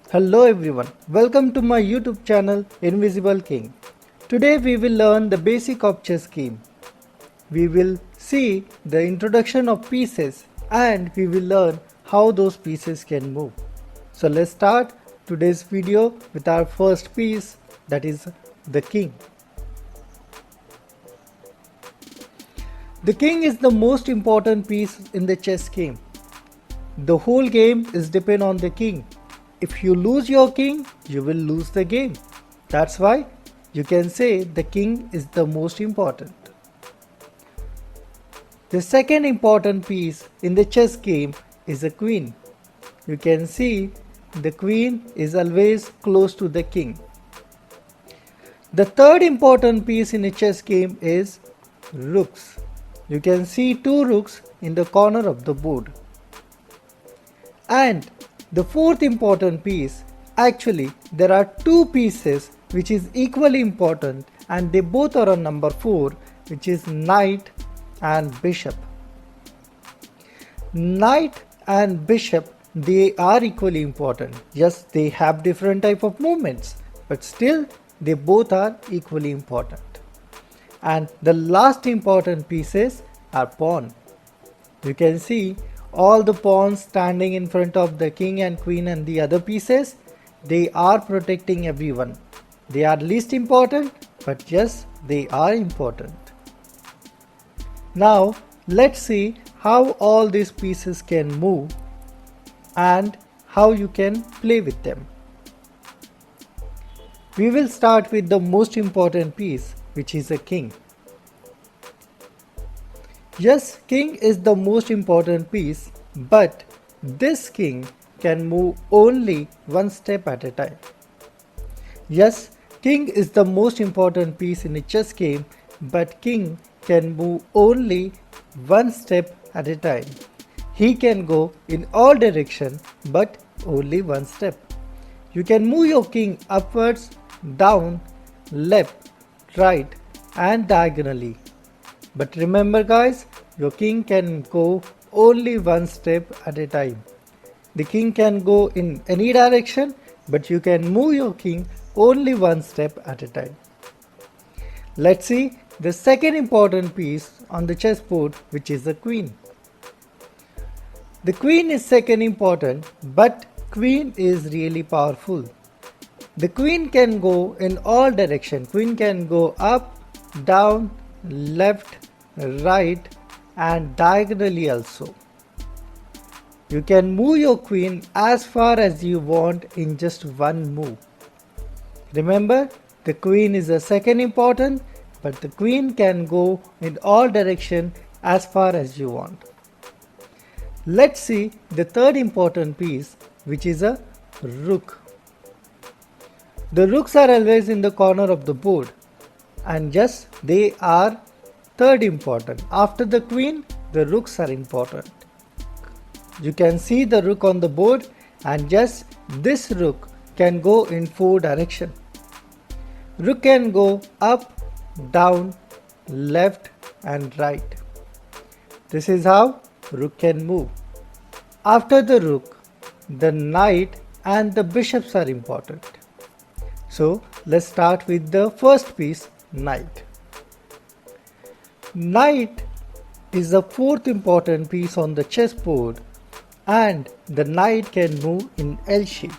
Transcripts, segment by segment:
Hello everyone, welcome to my YouTube channel InvisibleKing. Today we will learn the basic of chess game. We will see the introduction of pieces and we will learn how those pieces can move. So let's start today's video with our first piece, that is the king. The king is the most important piece in the chess game. The whole game is depend on the king. If you lose your king, you will lose the game. That's why you can say the king is the most important. The second important piece in the chess game is a queen. You can see the queen is always close to the king. The third important piece in a chess game is rooks. You can see two rooks in the corner of the board. And the fourth important piece, actually there are two pieces which is equally important and they both are on number 4, which is knight and bishop. Knight and bishop, they are equally important. Yes, they have different type of movements, but still they both are equally important. And the last important pieces are pawn. You can see all the pawns standing in front of the king and queen and the other pieces, they are protecting everyone. They are least important, but yes, they are important. Now let's see how all these pieces can move and how you can play with them. We will start with the most important piece, which is a king. Yes, king is the most important piece, but this king can move only one step at a time. Yes, king is the most important piece in a chess game, but king can move only one step at a time. He can go in all directions, but only one step. You can move your king upwards, down, left, right, and diagonally. But remember guys, your king can go only one step at a time. The king can go in any direction, but you can move your king only one step at a time. Let's see the second important piece on the chessboard, which is the queen. The queen is second important, but queen is really powerful. The queen can go in all directions. Queen can go up, down, left, right, and diagonally also. You can move your queen as far as you want in just one move. Remember, the queen is the second important, but the queen can go in all directions as far as you want. Let's see the third important piece, which is a rook. The rooks are always in the corner of the board, and yes, they are third important. After the queen, the rooks are important. You can see the rook on the board, and yes, this rook can go in 4 directions. Rook can go up, down, left, and right. This is how rook can move. After the rook, the knight and the bishops are important. So let's start with the first piece, knight. Knight is the fourth important piece on the chessboard, and the knight can move in L shape.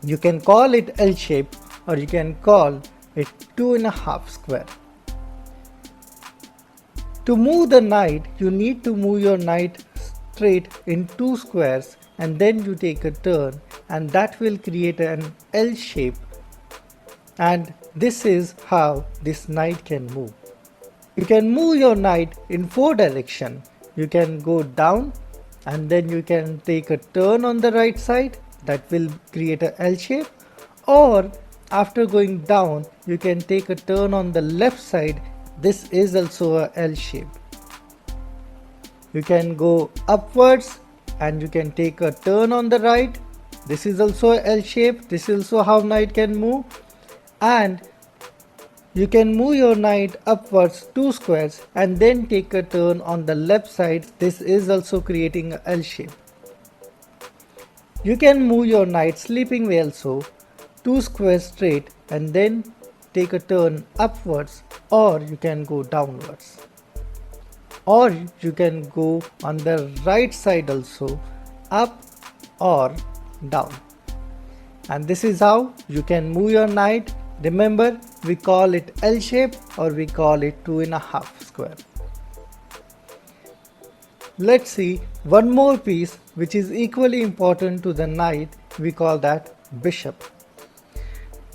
You can call it L shape or you can call it 2.5 square. To move the knight, you need to move your knight straight in 2 squares and then you take a turn, and that will create an L shape, and this is how this knight can move. You can move your knight in 4 directions. You can go down and then you can take a turn on the right side, that will create a L shape, or after going down you can take a turn on the left side. This is also a L shape. You can go upwards and you can take a turn on the right. This is also a L shape. This is also how knight can move. And you can move your knight upwards 2 squares and then take a turn on the left side. This is also creating a L shape. You can move your knight sleeping way also, 2 squares straight and then take a turn upwards, or you can go downwards. Or you can go on the right side also, up or down. And this is how you can move your knight. Remember, we call it L shape or we call it 2.5 square. Let's see one more piece which is equally important to the knight. We call that bishop.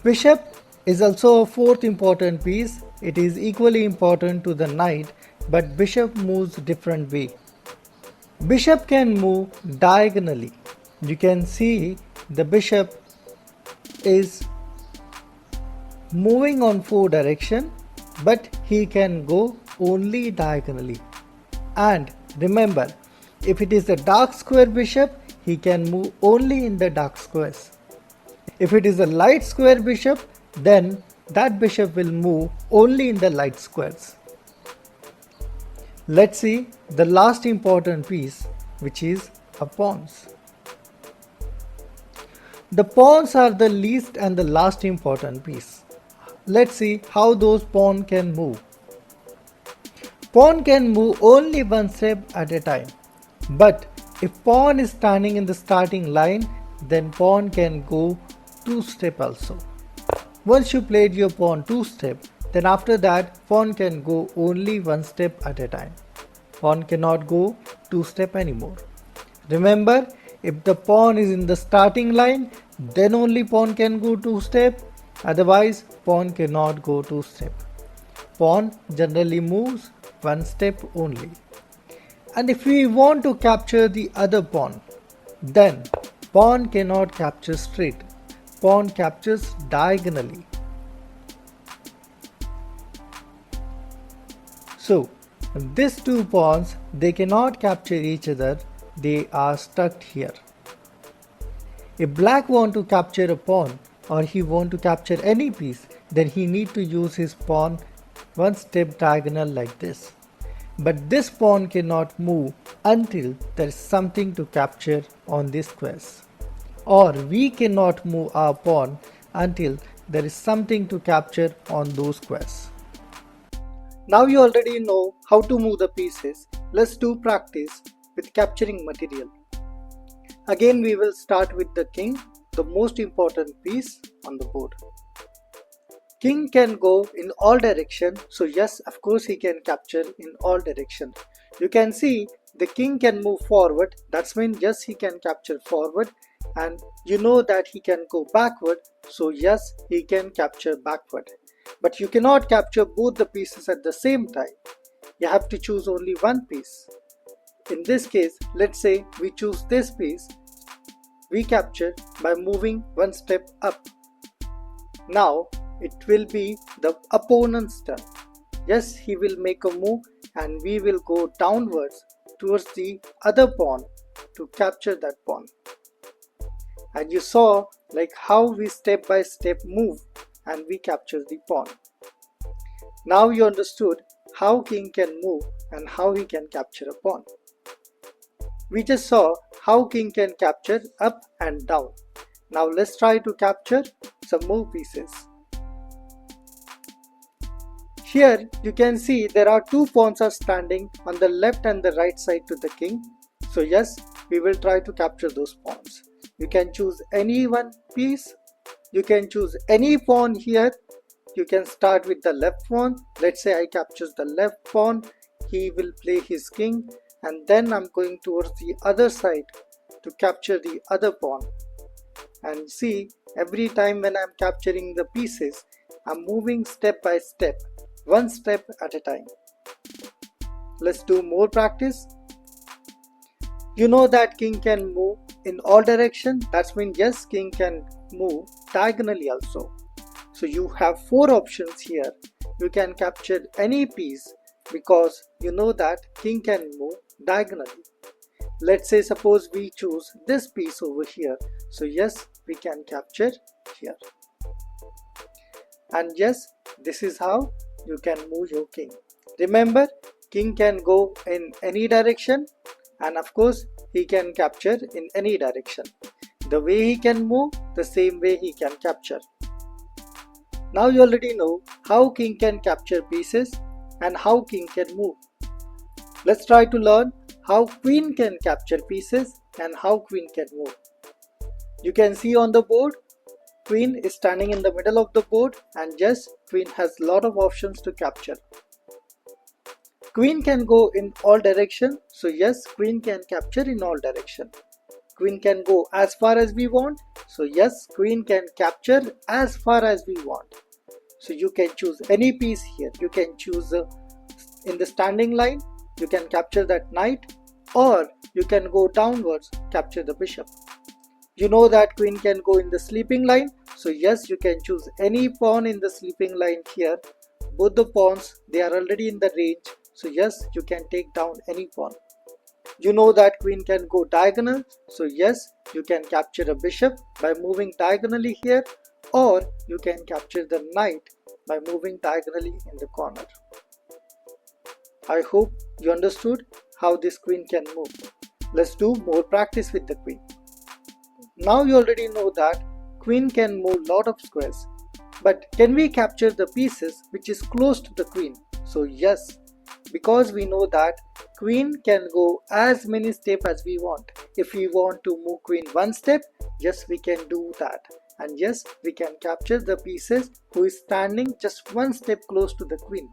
Bishop is also a fourth important piece. It is equally important to the knight, but bishop moves different way. Bishop can move diagonally. You can see the bishop is moving on 4 direction, but he can go only diagonally. And remember, if it is a dark square bishop, he can move only in the dark squares. If it is a light square bishop, then that bishop will move only in the light squares. Let's see the last important piece, which is a pawns. The pawns are the least and the last important piece. Let's see how those pawns can move. Pawn can move only one step at a time. But if pawn is standing in the starting line, then pawn can go 2 steps also. Once you played your pawn 2 steps, then after that pawn can go only 1 step at a time. Pawn cannot go 2 steps anymore. Remember, if the pawn is in the starting line, then only pawn can go 2 steps. Otherwise, pawn cannot go 2 steps. Pawn generally moves 1 step only. And if we want to capture the other pawn, then pawn cannot capture straight. Pawn captures diagonally. So, these 2 pawns, they cannot capture each other. They are stuck here. If black want to capture a pawn or he want to capture any piece, then he need to use his pawn 1 step diagonal like this. But this pawn cannot move until there is something to capture on these squares. Or we cannot move our pawn until there is something to capture on those squares. Now you already know how to move the pieces. Let's do practice with capturing material. Again, we will start with the king, the most important piece on the board. King can go in all directions, so yes, of course he can capture in all directions. You can see the king can move forward, that's mean yes, he can capture forward, and you know that he can go backward, so yes, he can capture backward. But you cannot capture both the pieces at the same time. You have to choose only one piece. In this case, let's say we choose this piece. We capture by moving 1 step up. Now it will be the opponent's turn. Yes, he will make a move and we will go downwards towards the other pawn to capture that pawn. And you saw like how we step by step move and we capture the pawn. Now you understood how king can move and how he can capture a pawn. We just saw how king can capture up and down. Now let's try to capture some more pieces. Here you can see there are 2 pawns are standing on the left and the right side to the king. So yes, we will try to capture those pawns. You can choose any one piece. You can choose any pawn here. You can start with the left pawn. Let's say I capture the left pawn. He will play his king and then I'm going towards the other side to capture the other pawn. And see, every time when I'm capturing the pieces, I'm moving step by step, 1 step at a time. Let's do more practice. You know that king can move in all directions. That means yes, king can move diagonally also. So you have 4 options here. You can capture any piece because you know that king can move diagonally. Let's say suppose we choose this piece over here. So yes, we can capture here. And yes, this is how you can move your king. Remember, king can go in any direction and of course he can capture in any direction. The way he can move, the same way he can capture. Now you already know how king can capture pieces and how king can move. Let's try to learn how queen can capture pieces and how queen can move. You can see on the board, queen is standing in the middle of the board, and yes, queen has lot of options to capture. Queen can go in all direction, so yes, queen can capture in all direction. Queen can go as far as we want, so yes, queen can capture as far as we want. So you can choose any piece here. You can choose in the standing line, you can capture that knight, or you can go downwards, capture the bishop. You know that queen can go in the sleeping line, so yes, you can choose any pawn in the sleeping line here. Both the pawns, they are already in the range, so yes, you can take down any pawn. You know that queen can go diagonal, so yes, you can capture a bishop by moving diagonally here, or you can capture the knight by moving diagonally in the corner. I hope you understood how this queen can move. Let's do more practice with the queen. Now you already know that queen can move lot of squares, but can we capture the pieces which is close to the queen? So yes, because we know that queen can go as many steps as we want. If we want to move queen one step, yes, we can do that. And yes, we can capture the pieces who is standing just one step close to the queen.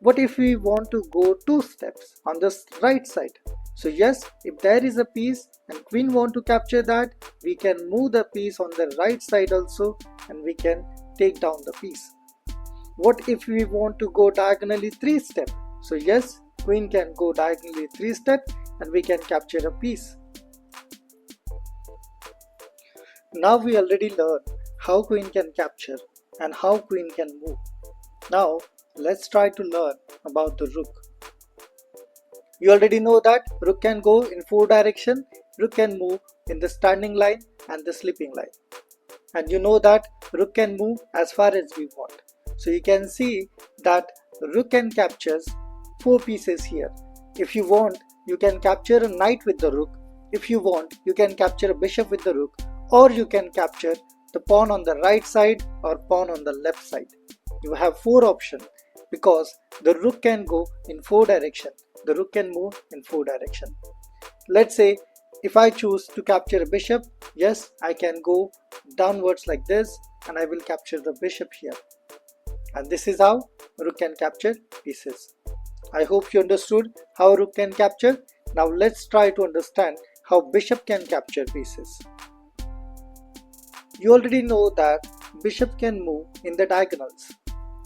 What if we want to go 2 steps on the right side? So yes, if there is a piece and queen want to capture that, we can move the piece on the right side also, and we can take down the piece. What if we want to go diagonally 3 steps? So yes, queen can go diagonally 3 steps and we can capture a piece. Now we already learned how queen can capture and how queen can move. Now let's try to learn about the rook. You already know that rook can go in 4 directions, rook can move in the standing line and the sleeping line. And you know that rook can move as far as we want. So you can see that rook can capture 4 pieces here. If you want, you can capture a knight with the rook. If you want, you can capture a bishop with the rook, or you can capture the pawn on the right side or pawn on the left side. You have 4 options because the rook can go in 4 directions. The rook can move in 4 directions. Let's say if I choose to capture a bishop, yes, I can go downwards like this and I will capture the bishop here. And this is how rook can capture pieces. I hope you understood how rook can capture. Now let's try to understand how bishop can capture pieces. You already know that bishop can move in the diagonals.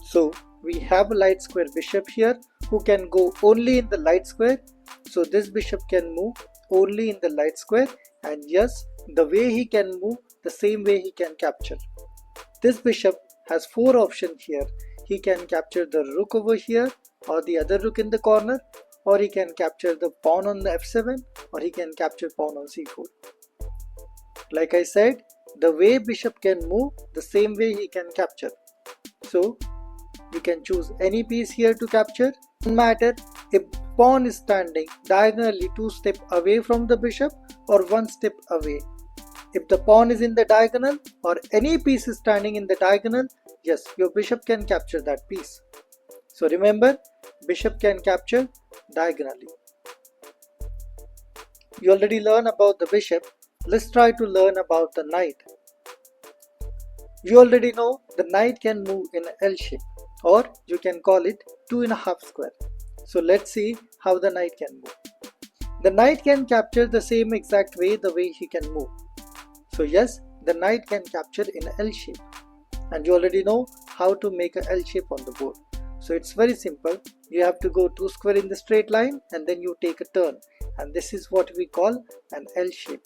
So we have a light square bishop here who can go only in the light square. So this bishop can move only in the light square, and yes, the way he can move, the same way he can capture. This bishop has 4 options here. He can capture the rook over here, or the other rook in the corner, or he can capture the pawn on the f7, or he can capture pawn on c4. Like I said, the way bishop can move, the same way he can capture. So you can choose any piece here to capture. No matter if pawn is standing diagonally 2 steps away from the bishop or 1 step away. If the pawn is in the diagonal or any piece is standing in the diagonal, yes, your bishop can capture that piece. So remember, bishop can capture diagonally. You already learned about the bishop. Let's try to learn about the knight. You already know the knight can move in an L shape, or you can call it 2.5 square. So let's see how the knight can move. The knight can capture the same exact way the way he can move. So yes, the knight can capture in an L shape. And you already know how to make an L shape on the board. So it's very simple. You have to go 2 square in the straight line and then you take a turn. And this is what we call an L shape.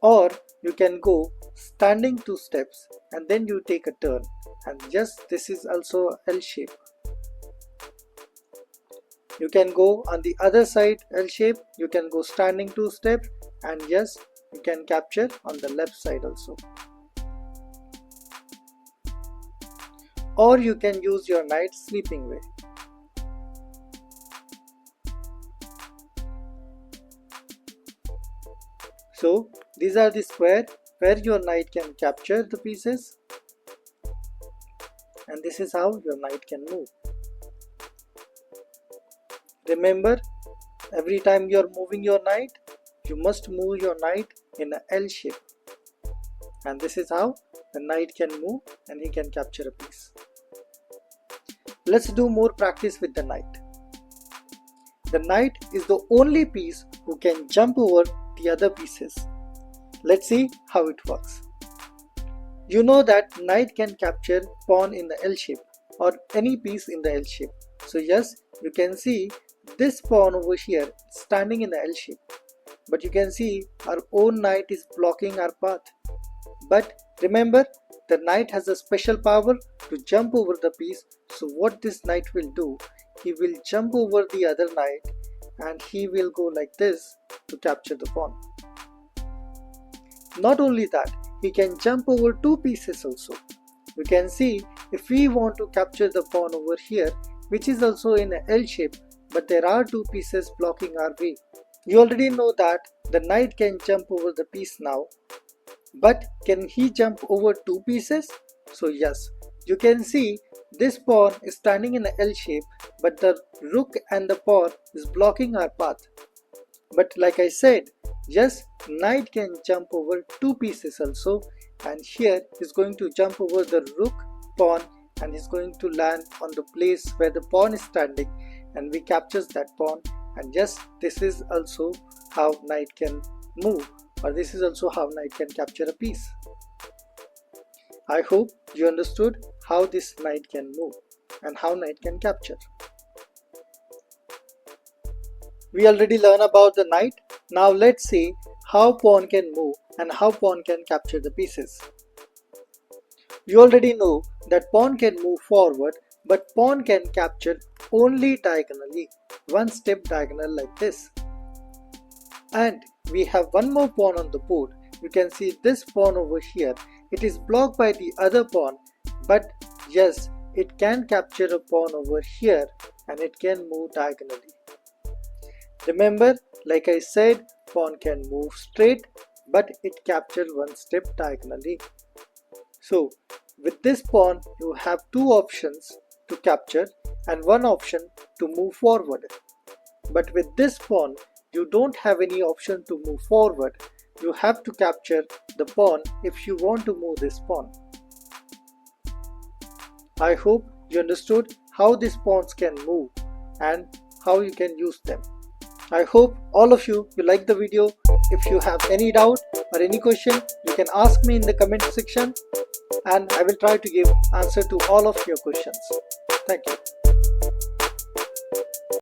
Or you can go standing 2 steps and then you take a turn. And yes, this is also L shape. You can go on the other side L shape. You can go standing 2 steps, and yes, you can capture on the left side also. Or you can use your knight sleeping way. So these are the square where your knight can capture the pieces, and this is how your knight can move. Remember, every time you are moving your knight, you must move your knight in an L shape, and this is how the knight can move and he can capture a piece. Let's do more practice with the knight. The knight is the only piece who can jump over the other pieces. Let's see how it works. You know that knight can capture pawn in the L shape or any piece in the L shape. So yes, you can see this pawn over here standing in the L shape. But you can see our own knight is blocking our path. But remember, the knight has a special power to jump over the piece. So what this knight will do, he will jump over the other knight and he will go like this to capture the pawn. Not only that, he can jump over two pieces also. You can see if we want to capture the pawn over here, which is also in an L shape, but there are two pieces blocking our way. You already know that the knight can jump over the piece now. But can he jump over two pieces? So yes, you can see this pawn is standing in an L shape, but the rook and the pawn is blocking our path. But like I said, yes, knight can jump over two pieces also, and here he's going to jump over the rook pawn and he's going to land on the place where the pawn is standing, and we captures that pawn. And yes, this is also how knight can move, or this is also how knight can capture a piece. I hope you understood how this knight can move and how knight can capture. We already learned about the knight. Now let's see how pawn can move and how pawn can capture the pieces. You already know that pawn can move forward, but pawn can capture only diagonally, one step diagonal like this. And we have one more pawn on the board. You can see this pawn over here. It is blocked by the other pawn, but yes, it can capture a pawn over here and it can move diagonally. Remember, like I said, pawn can move straight, but it captures one step diagonally. So with this pawn, you have two options to capture and one option to move forward. But with this pawn, you don't have any option to move forward. You have to capture the pawn if you want to move this pawn. I hope you understood how these pawns can move and how you can use them. I hope all of you like the video. If you have any doubt or any question, you can ask me in the comment section and I will try to give answer to all of your questions. Thank you.